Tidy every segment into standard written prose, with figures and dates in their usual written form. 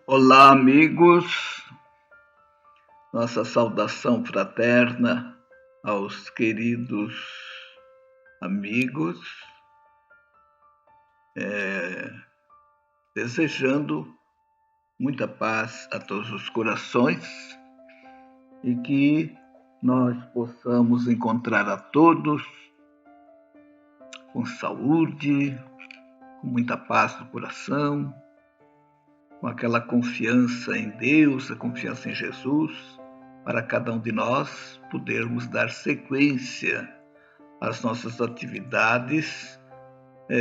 Olá, amigos. Nossa saudação fraterna aos queridos amigos, desejando muita paz a todos os corações e que nós possamos encontrar a todos com saúde, com muita paz no coração, com aquela confiança em Deus, a confiança em Jesus, para cada um de nós podermos dar sequência às nossas atividades,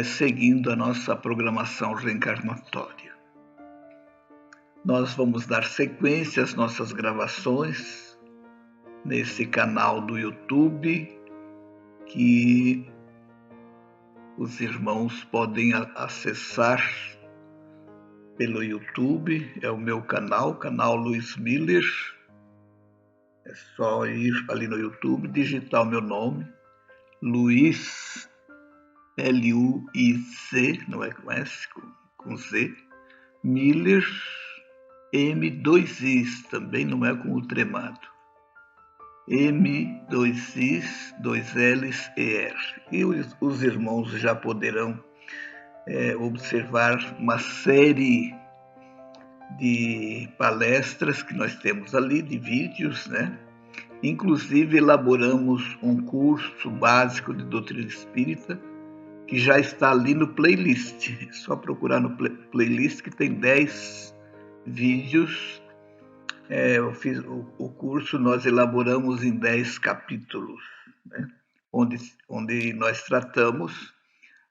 seguindo a nossa programação reencarnatória. Nós vamos dar sequência às nossas gravações nesse canal do YouTube, que os irmãos podem acessar pelo YouTube. É o meu canal Luiz Miller. É só ir ali no YouTube, digitar o meu nome, Luiz, L-U-I-C, não é com S, com Z, Miller, M2Is, também não é com o tremado, M2Is, 2Ls e R. E os irmãos já poderão observar uma série de palestras que nós temos ali, de vídeos, né? Inclusive, elaboramos um curso básico de doutrina espírita que já está ali no playlist. É só procurar no playlist, que tem 10 vídeos. O curso nós elaboramos em 10 capítulos, né? onde nós tratamos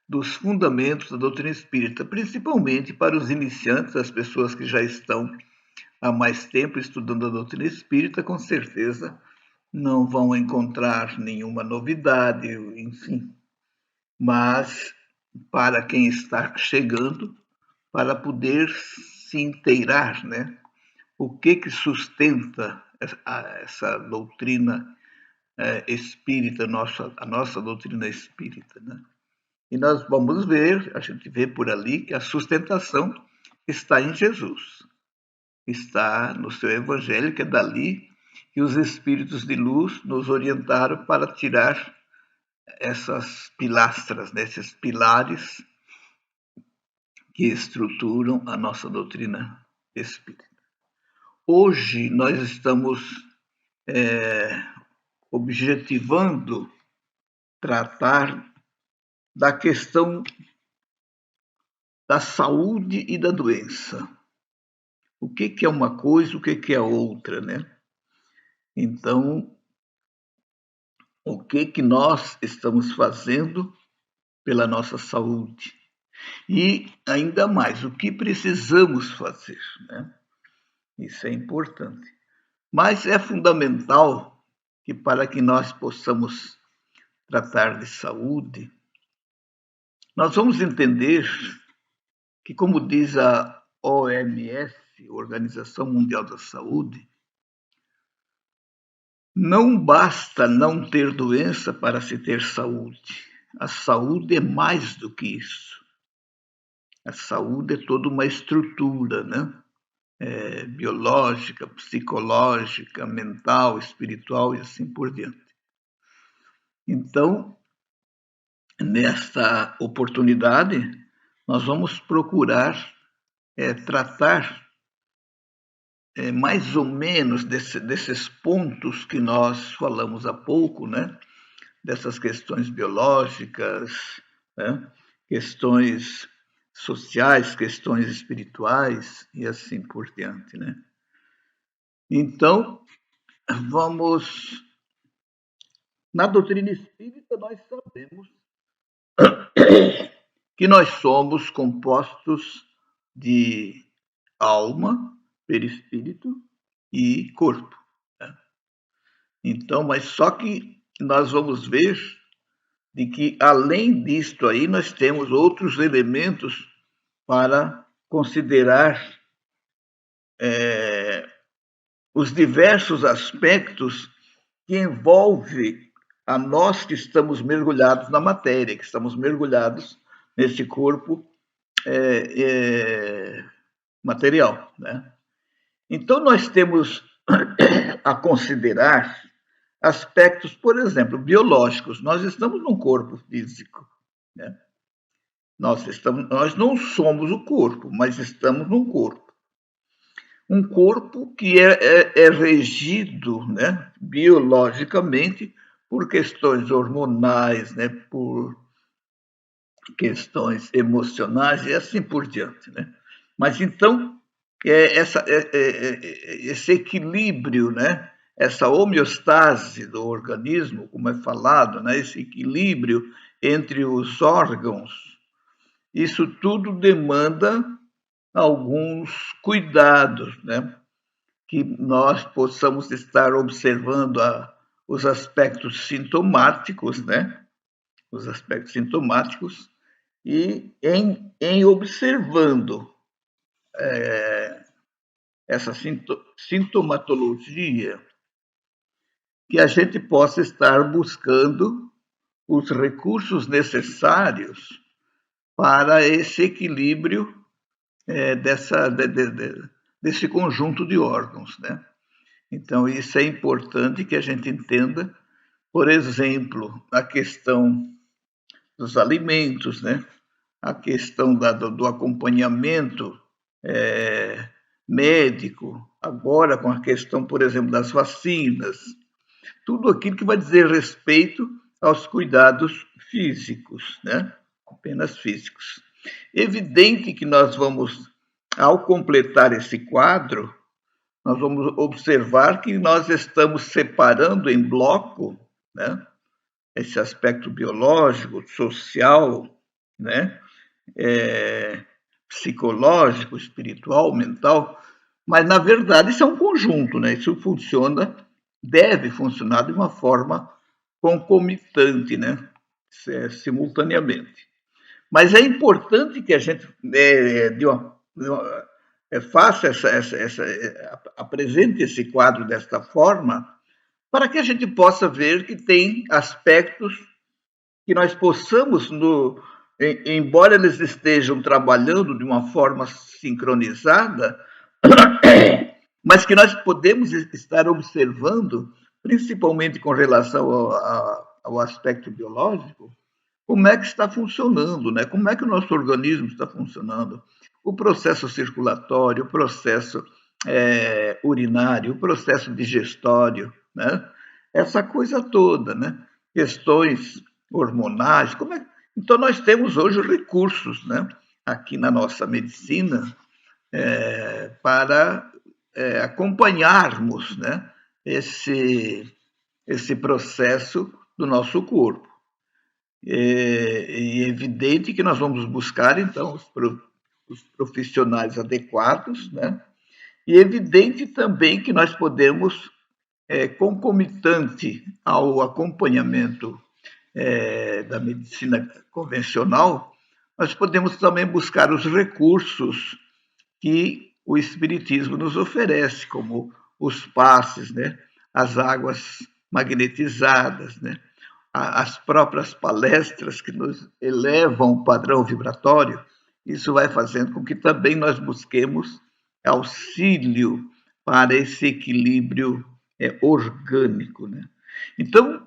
dos fundamentos da doutrina espírita, principalmente para os iniciantes, as pessoas que já estão há mais tempo estudando a doutrina espírita, com certeza não vão encontrar nenhuma novidade, enfim. Mas para quem está chegando, para poder se inteirar, né? O que sustenta essa doutrina espírita, a nossa doutrina espírita, né? E nós vamos ver, a gente vê por ali que a sustentação está em Jesus, está no seu evangelho, que é dali que os espíritos de luz nos orientaram para tirar essas pilastras, né, esses pilares que estruturam a nossa doutrina espírita. Hoje nós estamos objetivando tratar da questão da saúde e da doença. O que é uma coisa, o que é outra, né? Então, o que nós estamos fazendo pela nossa saúde? E, ainda mais, o que precisamos fazer, né? Isso é importante. Mas é fundamental que, para que nós possamos tratar de saúde, nós vamos entender que, como diz a OMS, Organização Mundial da Saúde, não basta não ter doença para se ter saúde. A saúde é mais do que isso. A saúde é toda uma estrutura, né? Biológica, psicológica, mental, espiritual e assim por diante. Então, nesta oportunidade, nós vamos procurar tratar mais ou menos desses pontos que nós falamos há pouco, né? Dessas questões biológicas, né? Questões sociais, questões espirituais e assim por diante, né? Então, vamos... Na doutrina espírita, nós sabemos que nós somos compostos de alma, perispírito e corpo, né? Então, mas só que nós vamos ver de que, além disto aí, nós temos outros elementos para considerar os diversos aspectos que envolvem a nós que estamos mergulhados na matéria, que estamos mergulhados nesse corpo material, né? Então, nós temos a considerar aspectos, por exemplo, biológicos. Nós estamos num corpo físico, né? Nós não somos o corpo, mas estamos num corpo. Um corpo que é regido, né, biologicamente por questões hormonais, né, por questões emocionais e assim por diante, né? Mas então esse equilíbrio, né? Essa homeostase do organismo, como é falado, né? Esse equilíbrio entre os órgãos, isso tudo demanda alguns cuidados, né? Que nós possamos estar observando os aspectos sintomáticos, né? Os aspectos sintomáticos e em observando essa sintomatologia, que a gente possa estar buscando os recursos necessários para esse equilíbrio desse conjunto de órgãos, né? Então, isso é importante que a gente entenda, por exemplo, a questão dos alimentos, né? A questão do acompanhamento médico, agora com a questão, por exemplo, das vacinas, tudo aquilo que vai dizer respeito aos cuidados físicos, né? Apenas físicos. Evidente que nós vamos, ao completar esse quadro, nós vamos observar que nós estamos separando em bloco, né? Esse aspecto biológico, social, né? Psicológico, espiritual, mental, mas na verdade isso é um conjunto, né? Isso funciona, deve funcionar de uma forma concomitante, né? Simultaneamente. Mas é importante que a gente faça apresente esse quadro desta forma, para que a gente possa ver que tem aspectos que nós possamos, embora eles estejam trabalhando de uma forma sincronizada, mas que nós podemos estar observando, principalmente com relação ao aspecto biológico, como é que está funcionando, né? Como é que o nosso organismo está funcionando. O processo circulatório, o processo urinário, o processo digestório, né? Essa coisa toda, né? Questões hormonais. Então, nós temos hoje recursos, né? Aqui na nossa medicina para acompanharmos, né? Esse processo do nosso corpo. É evidente que nós vamos buscar, então, os profissionais adequados, né? E é evidente também que nós podemos, concomitante ao acompanhamento da medicina convencional, nós podemos também buscar os recursos que o Espiritismo nos oferece, como os passes, né? As águas magnetizadas, né? As próprias palestras que nos elevam o padrão vibratório, isso vai fazendo com que também nós busquemos auxílio para esse equilíbrio orgânico, né? Então,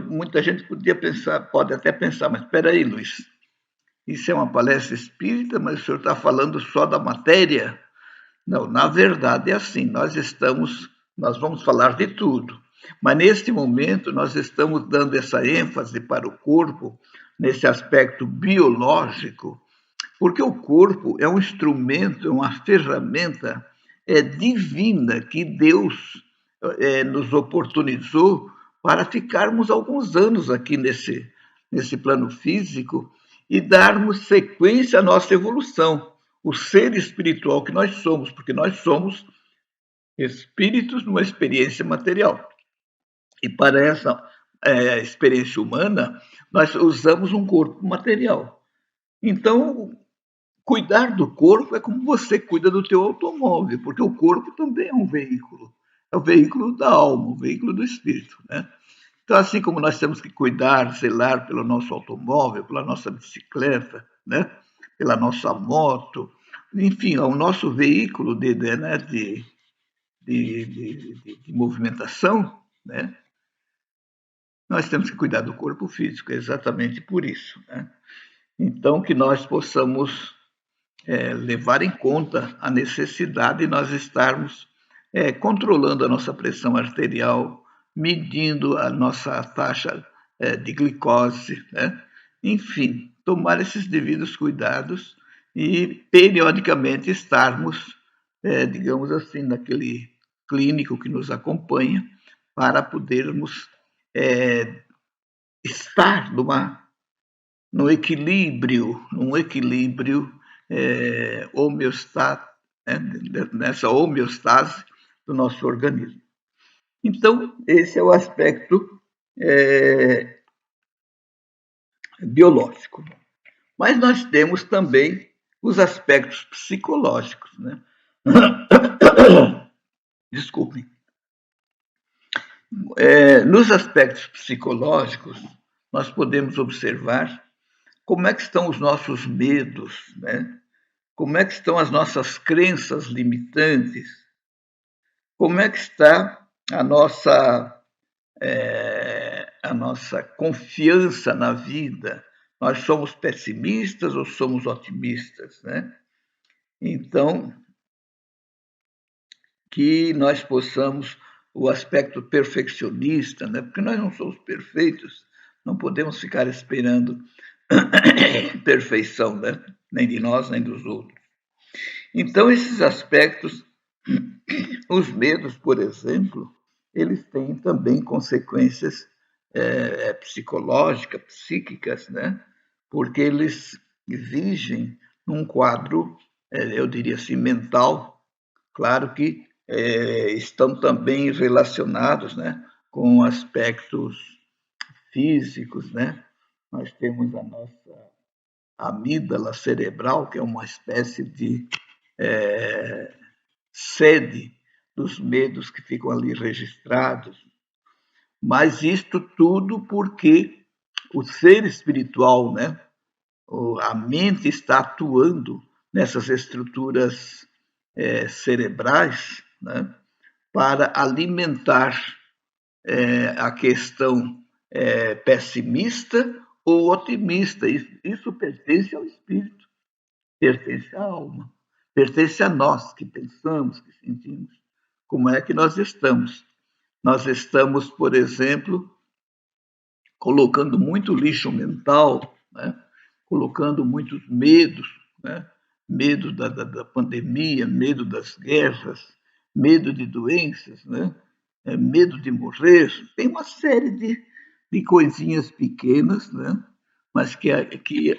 muita gente pode até pensar, mas espera aí, Luiz, isso é uma palestra espírita, mas o senhor está falando só da matéria? Não, na verdade é assim, nós vamos falar de tudo, mas neste momento nós estamos dando essa ênfase para o corpo, nesse aspecto biológico, porque o corpo é um instrumento, é uma ferramenta divina que Deus nos oportunizou para ficarmos alguns anos aqui nesse plano físico e darmos sequência à nossa evolução, o ser espiritual que nós somos, porque nós somos espíritos numa experiência material. E para essa experiência humana, nós usamos um corpo material. Então, cuidar do corpo é como você cuida do teu automóvel, porque o corpo também é um veículo. É o veículo da alma, o veículo do espírito, né? Então, assim como nós temos que cuidar, zelar pelo nosso automóvel, pela nossa bicicleta, né? Pela nossa moto, enfim, ao nosso veículo de movimentação, né? Nós temos que cuidar do corpo físico, exatamente por isso, né? Então, que nós possamos levar em conta a necessidade de nós estarmos controlando a nossa pressão arterial, medindo a nossa taxa de glicose, né? Enfim, tomar esses devidos cuidados e periodicamente estarmos, digamos assim, naquele clínico que nos acompanha para podermos estar num equilíbrio homeostático, né, nessa homeostase do nosso organismo. Então, esse é o aspecto biológico. Mas nós temos também os aspectos psicológicos, né? Desculpem. Nos aspectos psicológicos, nós podemos observar como é que estão os nossos medos, né? Como é que estão as nossas crenças limitantes, como é que está a nossa confiança na vida. Nós somos pessimistas ou somos otimistas, né? Então, que nós possamos o aspecto perfeccionista, né? Porque nós não somos perfeitos, não podemos ficar esperando perfeição, né? Nem de nós, nem dos outros. Então, esses aspectos, os medos, por exemplo, eles têm também consequências psicológicas, psíquicas, né? Porque eles exigem um quadro, eu diria assim, mental, claro que estão também relacionados, né, com aspectos físicos, né? Nós temos a nossa amígdala cerebral, que é uma espécie de sede dos medos que ficam ali registrados. Mas isto tudo porque o ser espiritual, né, a mente está atuando nessas estruturas cerebrais, né, para alimentar a questão pessimista ou otimista. Isso pertence ao espírito, pertence à alma, pertence a nós que pensamos, que sentimos. Como é que nós estamos? Nós estamos, por exemplo, colocando muito lixo mental, né? Colocando muitos medos, né? Medo da pandemia, medo das guerras, medo de doenças, né? Medo de morrer. Tem uma série de coisinhas pequenas, né? Mas que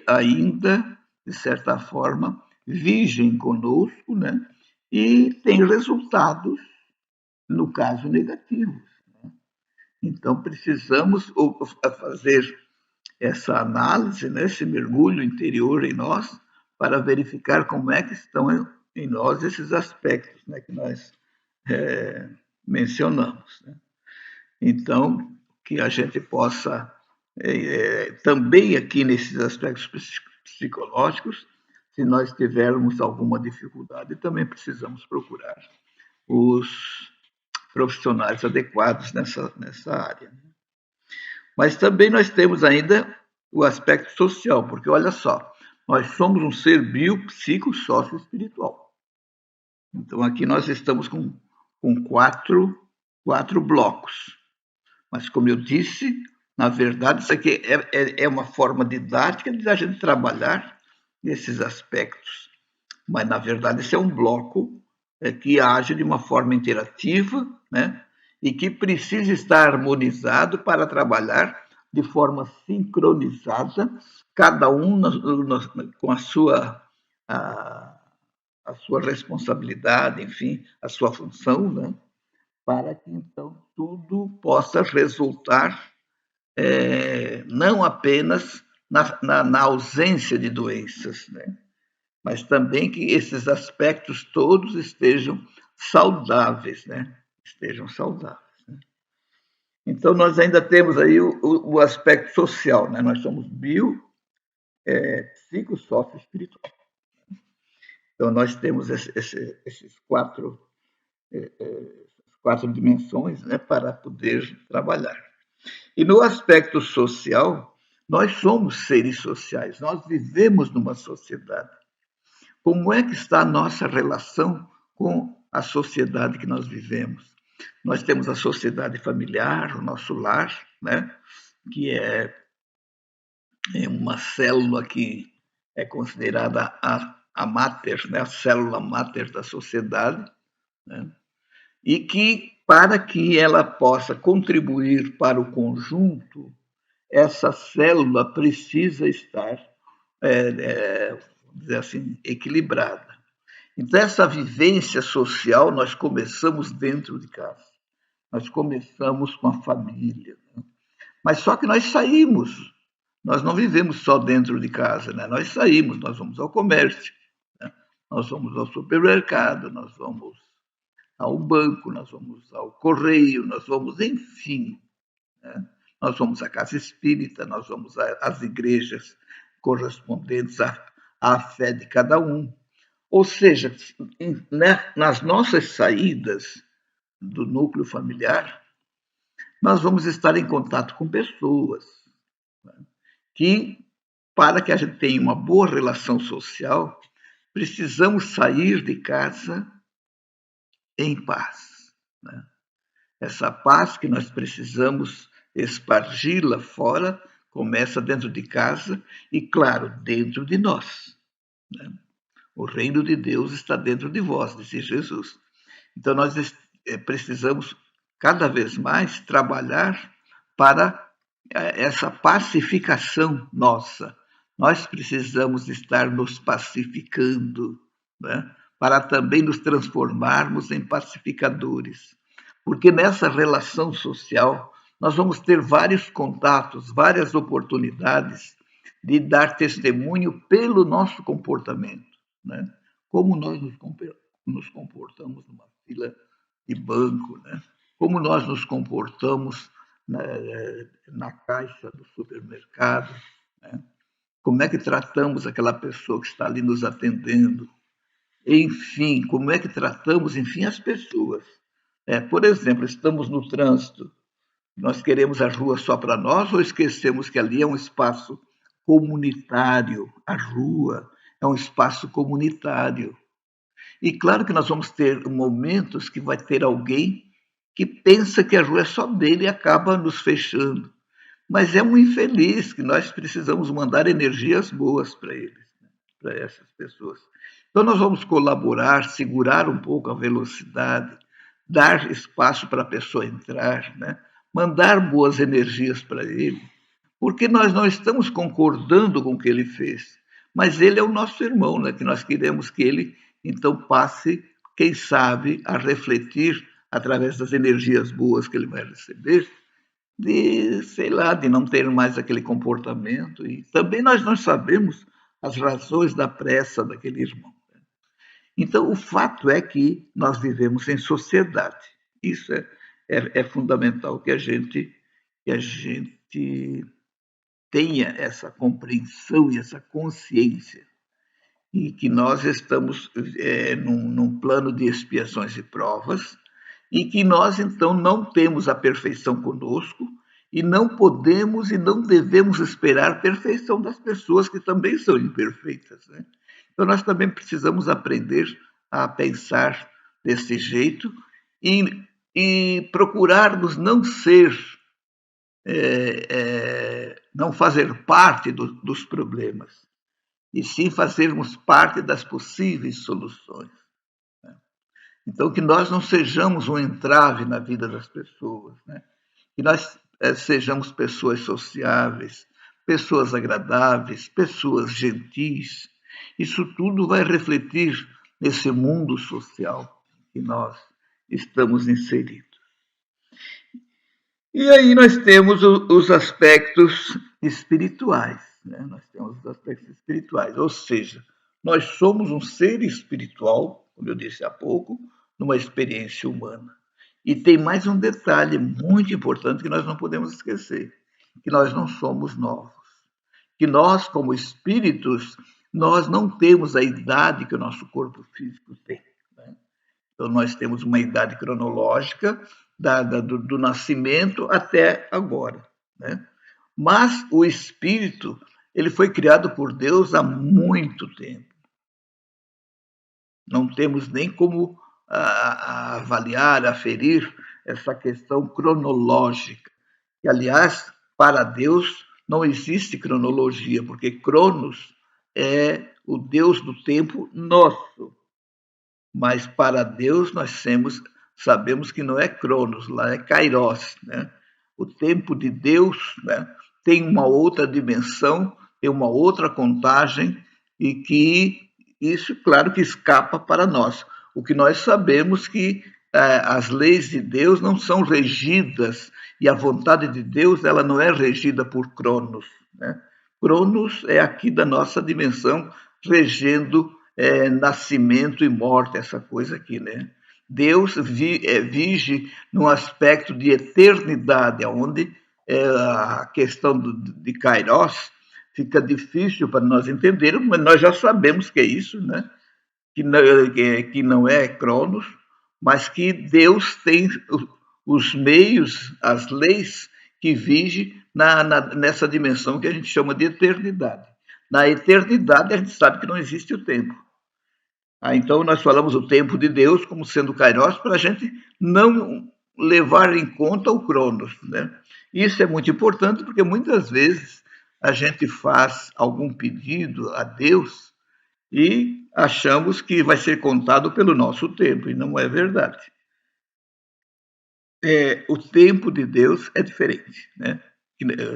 ainda, de certa forma, vigem conosco, né? E tem resultados, no caso, negativos. Então, precisamos fazer essa análise, né, esse mergulho interior em nós, para verificar como é que estão em nós esses aspectos, né, que nós mencionamos. Né? Então, que a gente possa, também aqui nesses aspectos psicológicos, se nós tivermos alguma dificuldade, também precisamos procurar os profissionais adequados nessa área. Mas também nós temos ainda o aspecto social, porque olha só, nós somos um ser biopsico-sócio-espiritual. Então aqui nós estamos com quatro blocos. Mas como eu disse, na verdade isso aqui é uma forma didática de a gente trabalhar nesses aspectos. Mas na verdade esse é um bloco que age de uma forma interativa, né? E que precisa estar harmonizado para trabalhar de forma sincronizada, cada um com a sua responsabilidade, enfim, a sua função, né? Para que então tudo possa resultar não apenas na ausência de doenças, né? Mas também que esses aspectos todos estejam saudáveis, né? Estejam saudáveis. Né? Então, nós ainda temos aí o aspecto social, né? Nós somos bio, psico, sócio espiritual. Então, nós temos esses quatro dimensões, né, para poder trabalhar. E no aspecto social, nós somos seres sociais, nós vivemos numa sociedade. Como é que está a nossa relação com a sociedade que nós vivemos? Nós temos a sociedade familiar, o nosso lar, né, que é uma célula que é considerada a máter, né, a célula máter da sociedade, né, e que, para que ela possa contribuir para o conjunto, essa célula precisa estar, vamos dizer assim, equilibrada. Então, essa vivência social nós começamos dentro de casa, nós começamos com a família, né? Mas só que nós saímos, nós não vivemos só dentro de casa, né? Nós saímos, nós vamos ao comércio, né? Nós vamos ao supermercado, nós vamos ao banco, nós vamos ao correio, nós vamos, enfim, né? Nós vamos à casa espírita, nós vamos às igrejas correspondentes à fé de cada um. Ou seja, nas nossas saídas do núcleo familiar, nós vamos estar em contato com pessoas, né, que, para que a gente tenha uma boa relação social, precisamos sair de casa em paz, né? Essa paz que nós precisamos espargi-la fora começa dentro de casa e, claro, dentro de nós, né? O reino de Deus está dentro de vós, disse Jesus. Então, nós precisamos cada vez mais trabalhar para essa pacificação nossa. Nós precisamos estar nos pacificando, né, para também nos transformarmos em pacificadores. Porque nessa relação social, nós vamos ter vários contatos, várias oportunidades de dar testemunho pelo nosso comportamento, né? Como nós nos comportamos numa fila de banco, né? Como nós nos comportamos na caixa do supermercado, né? Como é que tratamos aquela pessoa que está ali nos atendendo, enfim, como é que tratamos, enfim, as pessoas. Por exemplo, estamos no trânsito, nós queremos a rua só para nós ou esquecemos que ali é um espaço comunitário, a rua é um espaço comunitário. E claro que nós vamos ter momentos que vai ter alguém que pensa que a rua é só dele e acaba nos fechando. Mas é um infeliz que nós precisamos mandar energias boas para eles, né, para essas pessoas. Então nós vamos colaborar, segurar um pouco a velocidade, dar espaço para a pessoa entrar, né, mandar boas energias para ele, porque nós não estamos concordando com o que ele fez, mas ele é o nosso irmão, né, que nós queremos que ele então passe, quem sabe, a refletir através das energias boas que ele vai receber, de, sei lá, de não ter mais aquele comportamento. E também nós não sabemos as razões da pressa daquele irmão. Então, o fato é que nós vivemos em sociedade. Isso é fundamental que a gente tenha essa compreensão e essa consciência. E que nós estamos num plano de expiações e provas, e que nós, então, não temos a perfeição conosco, e não podemos e não devemos esperar perfeição das pessoas que também são imperfeitas, né? Então, nós também precisamos aprender a pensar desse jeito e procurarmos não ser, não fazer parte dos problemas, e sim fazermos parte das possíveis soluções. Então, que nós não sejamos um entrave na vida das pessoas, né? Que nós sejamos pessoas sociáveis, pessoas agradáveis, pessoas gentis. Isso tudo vai refletir nesse mundo social que nós estamos inseridos. E aí nós temos os aspectos espirituais, né? Nós temos os aspectos espirituais, ou seja, nós somos um ser espiritual, como eu disse há pouco, numa experiência humana. E tem mais um detalhe muito importante que nós não podemos esquecer, que nós não somos novos. Que nós, como espíritos, nós não temos a idade que o nosso corpo físico tem. Né? Então, nós temos uma idade cronológica do nascimento até agora. Né? Mas o espírito, ele foi criado por Deus há muito tempo. Não temos nem como avaliar, aferir essa questão cronológica. E, aliás, para Deus não existe cronologia, porque Cronos é o Deus do tempo nosso. Mas para Deus nós sabemos que não é Cronos, lá é Kairos. Né? O tempo de Deus, né, tem uma outra dimensão, tem uma outra contagem, e que isso, claro, que escapa para nós. O que nós sabemos que as leis de Deus não são regidas, e a vontade de Deus ela não é regida por Cronos. Né? Cronos é aqui da nossa dimensão, regendo nascimento e morte, essa coisa aqui, né? Deus vige num aspecto de eternidade, onde a questão de Kairos fica difícil para nós entendermos, mas nós já sabemos que é isso, né? Que não é Cronos, mas que Deus tem os meios, as leis que vigem nessa dimensão que a gente chama de eternidade. Na eternidade, a gente sabe que não existe o tempo. Então, nós falamos o tempo de Deus como sendo Kairos para a gente não levar em conta o Cronos. Né? Isso é muito importante porque muitas vezes a gente faz algum pedido a Deus e achamos que vai ser contado pelo nosso tempo, e não é verdade. O tempo de Deus é diferente. Né?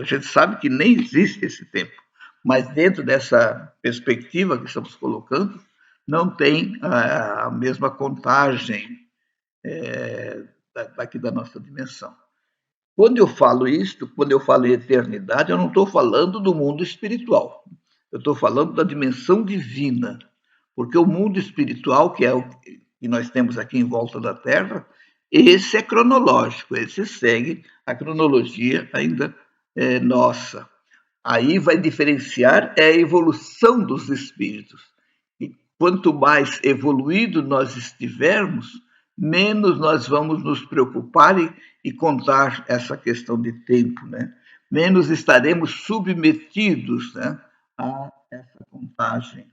A gente sabe que nem existe esse tempo, mas dentro dessa perspectiva que estamos colocando, não tem a mesma contagem daqui da nossa dimensão. Quando eu falo isto, quando eu falo em eternidade, eu não estou falando do mundo espiritual. Eu estou falando da dimensão divina. Porque o mundo espiritual, que é o que nós temos aqui em volta da Terra, esse é cronológico, esse segue a cronologia ainda nossa. Aí vai diferenciar a evolução dos espíritos. E quanto mais evoluído nós estivermos, menos nós vamos nos preocupar e contar essa questão de tempo, né? Menos estaremos submetidos, né, a essa contagem.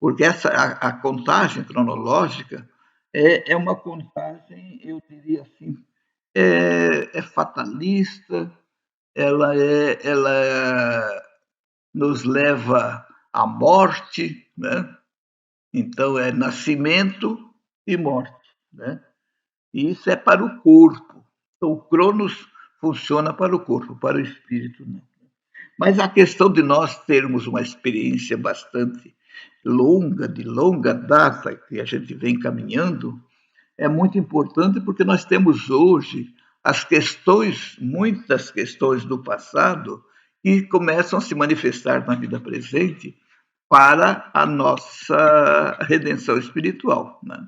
Porque a contagem cronológica é uma contagem, eu diria assim, é fatalista, ela nos leva à morte, né? Então é nascimento e morte, né? E isso é para o corpo. Então o Cronos funciona para o corpo, para o espírito não. Mas a questão de nós termos uma experiência bastante longa, de longa data, que a gente vem caminhando, é muito importante porque nós temos hoje as questões, muitas questões do passado, que começam a se manifestar na vida presente para a nossa redenção espiritual. Né?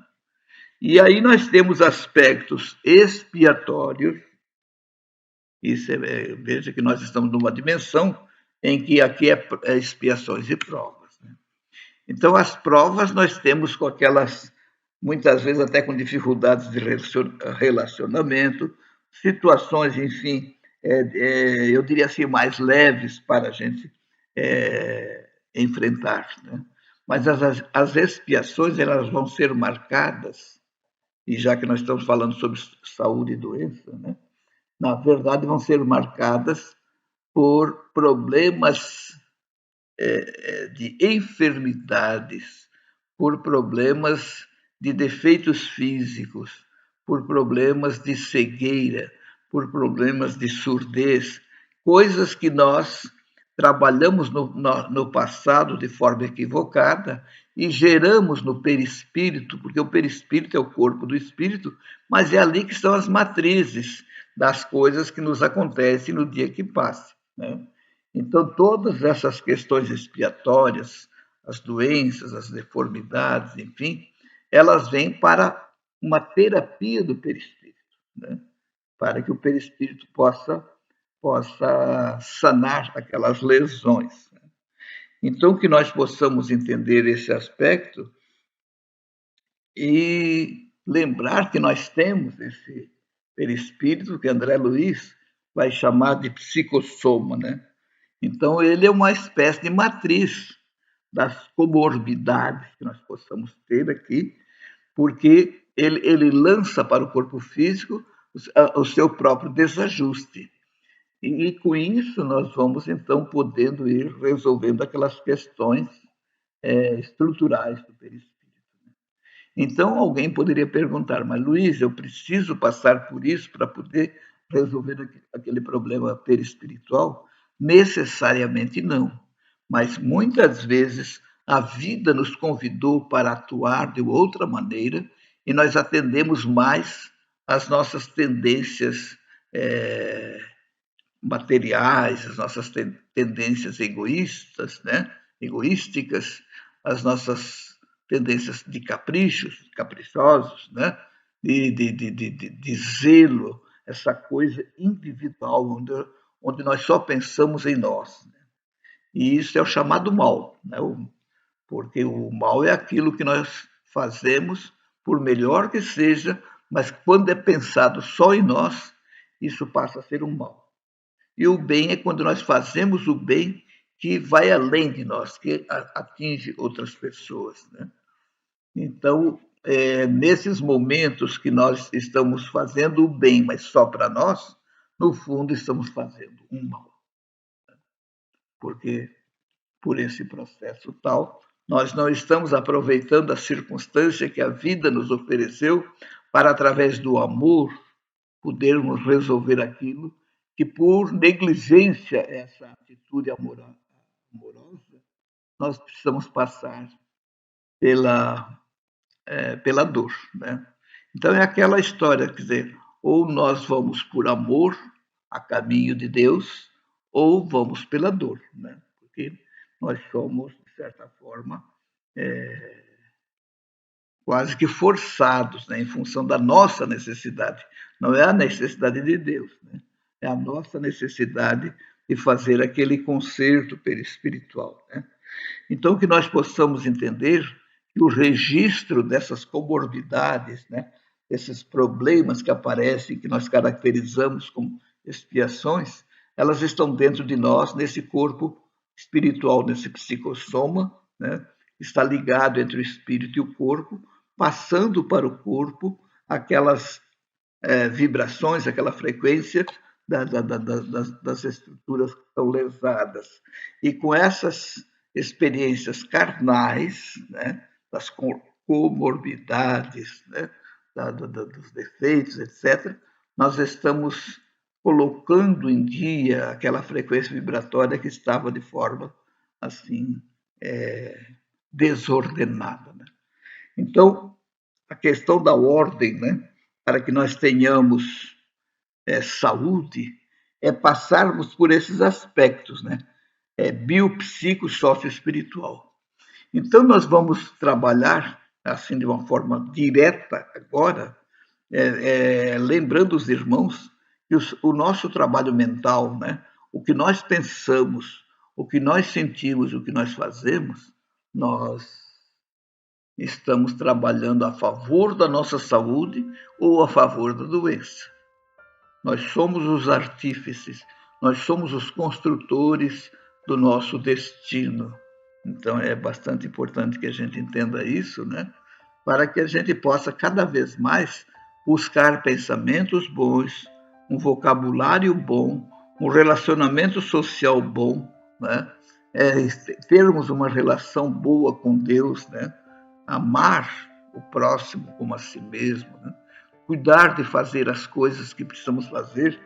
E aí nós temos aspectos expiatórios. Veja que nós estamos numa dimensão em que aqui é expiações e provas. Né? Então, as provas nós temos com aquelas, muitas vezes até com dificuldades de relacionamento, situações, enfim, eu diria assim, mais leves para a gente enfrentar. Né? Mas as expiações elas vão ser marcadas, e já que nós estamos falando sobre saúde e doença, né? Na verdade, vão ser marcadas por problemas de enfermidades, por problemas de defeitos físicos, por problemas de cegueira, por problemas de surdez, coisas que nós trabalhamos no passado de forma equivocada e geramos no perispírito, porque o perispírito é o corpo do espírito, mas é ali que estão as matrizes das coisas que nos acontecem no dia que passa. Né? Então, todas essas questões expiatórias, as doenças, as deformidades, enfim, elas vêm para uma terapia do perispírito, né? Para que o perispírito possa sanar aquelas lesões. Então, que nós possamos entender esse aspecto e lembrar que nós temos esse perispírito que André Luiz vai chamar de psicossoma, né? Então, ele é uma espécie de matriz das comorbidades que nós possamos ter aqui, porque ele lança para o corpo físico o seu próprio desajuste. E com isso nós vamos, então, podendo ir resolvendo aquelas questões estruturais do perispírito. Então, alguém poderia perguntar, mas Luiz, eu preciso passar por isso para poder resolver aquele problema perispiritual? Necessariamente não. Mas muitas vezes a vida nos convidou para atuar de outra maneira e nós atendemos mais às nossas tendências materiais, as nossas tendências egoístas, né? Egoísticas, as nossas tendências de caprichos, caprichosos, né? de zelo, essa coisa individual, onde nós só pensamos em nós. Né? E isso é o chamado mal, né? Porque o mal é aquilo que nós fazemos, por melhor que seja, mas quando é pensado só em nós, isso passa a ser um mal. E o bem é quando nós fazemos o bem que vai além de nós, que atinge outras pessoas. Né? Então, nesses momentos que nós estamos fazendo o bem, mas só para nós, no fundo estamos fazendo um mal. Porque, por esse processo tal, nós não estamos aproveitando a circunstância que a vida nos ofereceu para, através do amor, podermos resolver aquilo que, por negligência, essa atitude amorosa, nós precisamos passar pela dor. Né? Então, é aquela história, quer dizer, ou nós vamos por amor a caminho de Deus, ou vamos pela dor, né? Porque nós somos, de certa forma, quase que forçados, né, em função da nossa necessidade. Não é a necessidade de Deus, né? É a nossa necessidade de fazer aquele concerto perispiritual. Né? Então, que nós possamos entender que o registro dessas comorbidades, né, esses problemas que aparecem, que nós caracterizamos como expiações, elas estão dentro de nós, nesse corpo espiritual, nesse psicossoma, né, está ligado entre o espírito e o corpo, passando para o corpo aquelas vibrações, aquela frequência das estruturas que estão lesadas. E com essas experiências carnais, né, das comorbidades, né, dos defeitos, etc., nós estamos colocando em dia aquela frequência vibratória que estava de forma assim desordenada. Né? Então, a questão da ordem, né, para que nós tenhamos saúde, é passarmos por esses aspectos, né? Biopsico, socioespiritual. Então, nós vamos trabalhar, assim, de uma forma direta agora, lembrando os irmãos que o nosso trabalho mental, né? O que nós pensamos, o que nós sentimos, o que nós fazemos, nós estamos trabalhando a favor da nossa saúde ou a favor da doença. Nós somos os artífices, nós somos os construtores do nosso destino. Então é bastante importante que a gente entenda isso, né? Para que a gente possa cada vez mais buscar pensamentos bons, um vocabulário bom, um relacionamento social bom, né? Termos uma relação boa com Deus, né? Amar o próximo como a si mesmo, né? Cuidar de fazer as coisas que precisamos fazer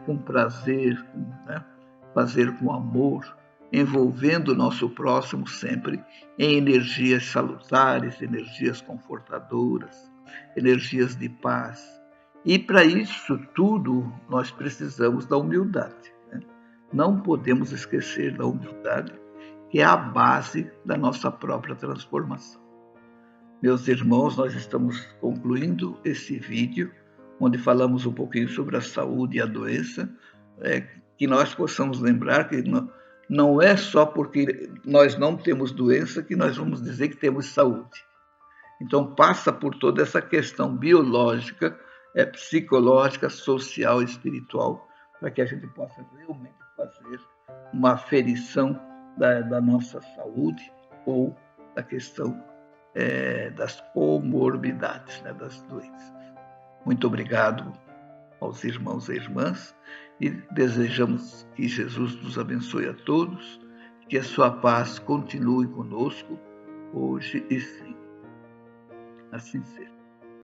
com prazer, né? Fazer com amor, envolvendo o nosso próximo sempre em energias salutares, energias confortadoras, energias de paz. E para isso tudo nós precisamos da humildade. Né? Não podemos esquecer da humildade, que é a base da nossa própria transformação. Meus irmãos, nós estamos concluindo esse vídeo, onde falamos um pouquinho sobre a saúde e a doença, que nós possamos lembrar que não é só porque nós não temos doença que nós vamos dizer que temos saúde. Então, passa por toda essa questão biológica, psicológica, social e espiritual, para que a gente possa realmente fazer uma aferição da nossa saúde ou da questão das comorbidades, né, das doenças. Muito obrigado aos irmãos e irmãs e desejamos que Jesus nos abençoe a todos, que a sua paz continue conosco hoje e sempre. Assim seja.